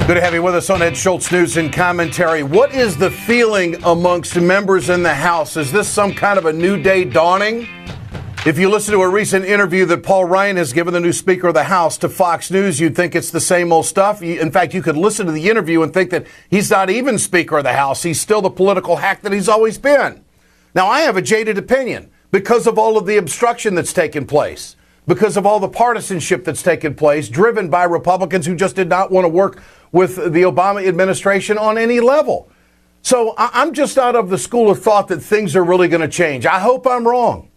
Good to have you with us on Ed Schultz News and Commentary. What is the feeling amongst members in the House? Is this some kind of a new day dawning? If you listen to a recent interview that Paul Ryan has given, the new Speaker of the House, to Fox News, you'd think it's the same old stuff. In fact, you could listen to the interview and think that he's not even Speaker of the House. He's still the political hack that he's always been. Now, I have a jaded opinion because of all of the obstruction that's taken place, because of all the partisanship that's taken place, driven by Republicans who just did not want to work with the Obama administration on any level. So I'm just not of the school of thought that things are really going to change. I hope I'm wrong.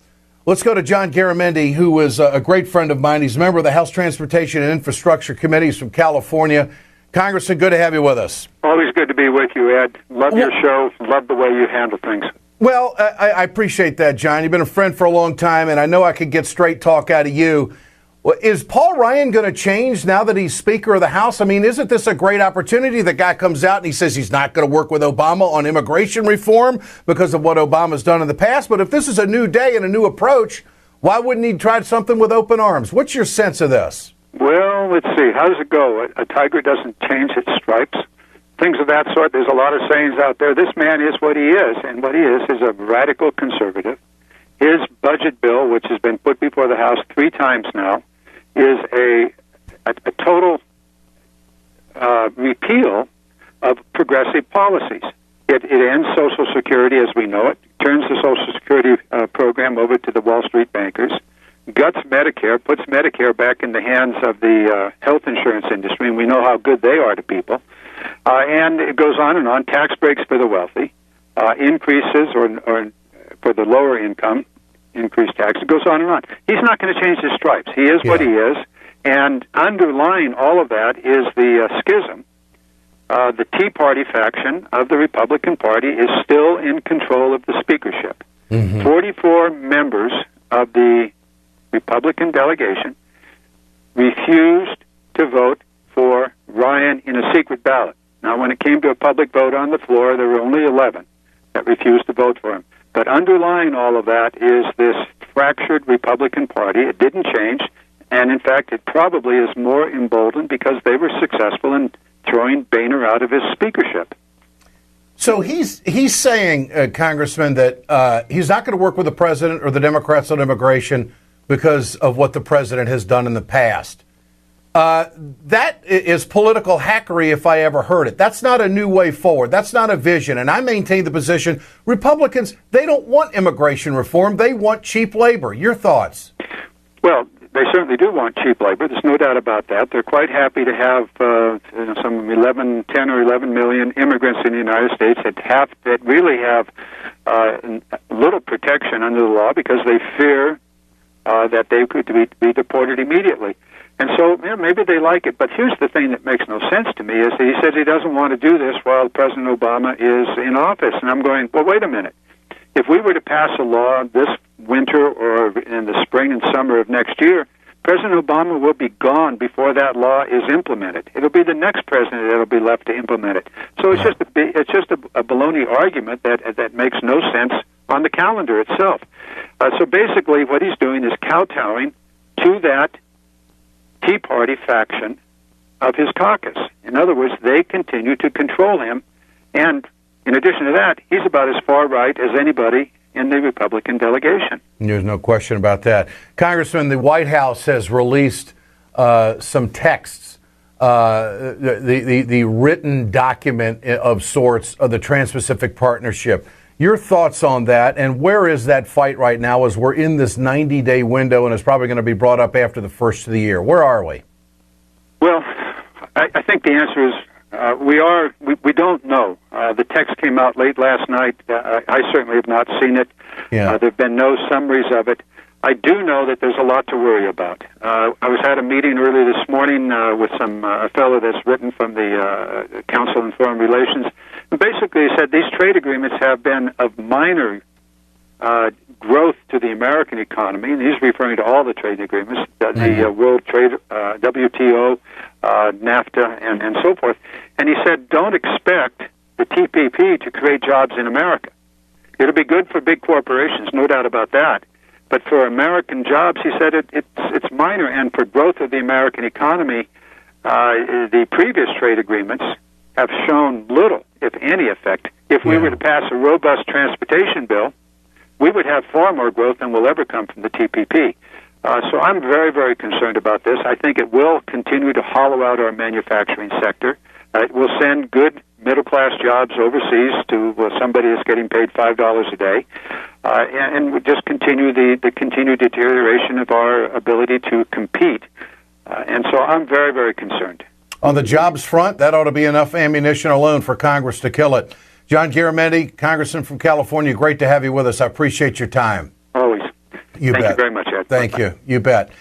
Let's go to John Garamendi, who is a great friend of mine. He's a member of the House Transportation and Infrastructure Committees from California. Congressman, good to have you with us. Always good to be with you, Ed. Love your show. Love the way you handle things. Well, I appreciate that, John. You've been a friend for a long time, and I know I could get straight talk out of you. Is Paul Ryan going to change now that he's Speaker of the House? I mean, isn't this a great opportunity? The guy comes out and he says he's not going to work with Obama on immigration reform because of what Obama's done in the past. But if this is a new day and a new approach, why wouldn't he try something with open arms? What's your sense of this? Well, let's see. How does it go? A tiger doesn't change its stripes. Things of that sort. There's a lot of sayings out there. This man is what he is, and what he is a radical conservative. His budget bill, which has been put before the House 3 times now, is a total repeal of progressive policies. It ends Social Security as we know it, turns the Social Security program over to the Wall Street bankers, guts Medicare, puts Medicare back in the hands of the health insurance industry, and we know how good they are to people. And it goes on, tax breaks for the wealthy, increases or for the lower income, increased tax. It goes on and on. He's not going to change his stripes. He is what he is, and underlying all of that is the schism. The Tea Party faction of the Republican Party is still in control of the speakership. 44 members of the Republican delegation refused to vote for Ryan in a secret ballot. Now, when it came to a public vote on the floor, there were only 11 that refused to vote for him. But underlying all of that is this fractured Republican Party. It didn't change, and in fact, it probably is more emboldened because they were successful in throwing Boehner out of his speakership. So he's saying, Congressman, that he's not going to work with the president or the Democrats on immigration because of what the president has done in the past. That is political hackery if I ever heard it. That's not a new way forward. That's not a vision. And I maintain the position, Republicans, they don't want immigration reform. They want cheap labor. Your thoughts? Well, they certainly do want cheap labor. There's no doubt about that. They're quite happy to have some 10 or 11 million immigrants in the United States that really have little protection under the law because they fear that they could be deported immediately. And so maybe they like it, but here's the thing that makes no sense to me is that he says he doesn't want to do this while President Obama is in office. And I'm going, well, wait a minute. If we were to pass a law this winter or in the spring and summer of next year, President Obama will be gone before that law is implemented. It'll be the next president that will be left to implement it. So it's just a baloney argument that makes no sense on the calendar itself. So basically what he's doing is kowtowing to that Tea Party faction of his caucus. In other words, they continue to control him, and in addition to that, he's about as far right as anybody in the Republican delegation. There's no question about that. Congressman, the White House has released some texts, the written document of sorts of the Trans-Pacific Partnership. Your thoughts on that, and where is that fight right now as we're in this 90-day window and it's probably going to be brought up after the first of the year? Where are we? Well, I think the answer is we don't know. The text came out late last night. I certainly have not seen it. There have been no summaries of it. I do know that there's a lot to worry about. I was at a meeting earlier this morning with a fellow that's written from the Council on Foreign Relations. And basically, he said these trade agreements have been of minor growth to the American economy, and he's referring to all the trade agreements, the World Trade, WTO, NAFTA, and so forth. And he said, don't expect the TPP to create jobs in America. It'll be good for big corporations, no doubt about that. But for American jobs, he said it's minor, and for growth of the American economy, The previous trade agreements have shown little, if any, effect. If we were to pass a robust transportation bill, we would have far more growth than will ever come from the TPP. So I'm very, very concerned about this. I think it will continue to hollow out our manufacturing sector. It will send good middle-class jobs overseas to somebody that's getting paid $5 a day, and would just continue the continued deterioration of our ability to compete. And so I'm very, very concerned. On the jobs front, that ought to be enough ammunition alone for Congress to kill it. John Garamendi, Congressman from California, great to have you with us. I appreciate your time. Always. You Thank bet. you very much, Ed. Thank Bye-bye. you. You bet.